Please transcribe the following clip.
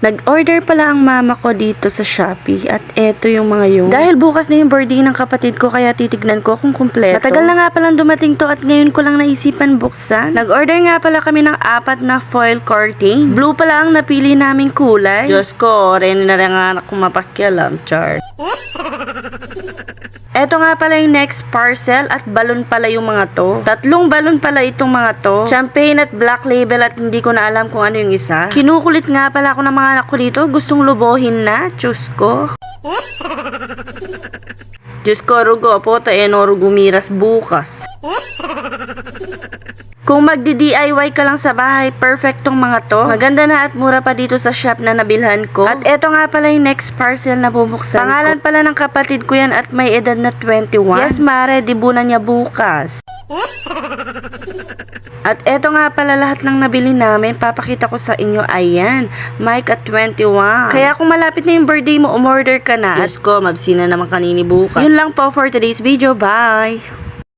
Nag-order pala ang mama ko dito sa Shopee at eto yung mga yun. Dahil bukas na yung birthday ng kapatid ko kaya titignan ko kung kumpleto. Matagal na nga palang dumating to at ngayon ko lang naisipan buksan. Nag-order nga pala kami ng 4 na foil curtain. Blue pala ang napili naming kulay. Diyos ko, rin na rin ang anak kong mapakialam, char. Eto nga pala yung next parcel at balon pala yung mga to. 3 balon pala itong mga to. Champagne at black label at hindi ko na alam kung ano yung isa. Kinukulit nga pala ako ng mga anak ko dito. Gustong lubohin na. Diyos ko. Diyos ko, rugo po. Taeno, rugumiras bukas. Kung magdi-DIY ka lang sa bahay, perfectong mga to. Maganda na at mura pa dito sa shop na nabilhan ko. At eto nga pala yung next parcel na bubuksan. Pangalan pala ng kapatid ko yan at may edad na 21. Yes, mare, dibunan niya bukas. At eto nga pala lahat ng nabili namin, papakita ko sa inyo. Ayan, Mike at 21. Kaya kung malapit na yung birthday mo, umorder ka na. Diyos ko, mabsina naman kanini bukas. Yun lang po for today's video. Bye!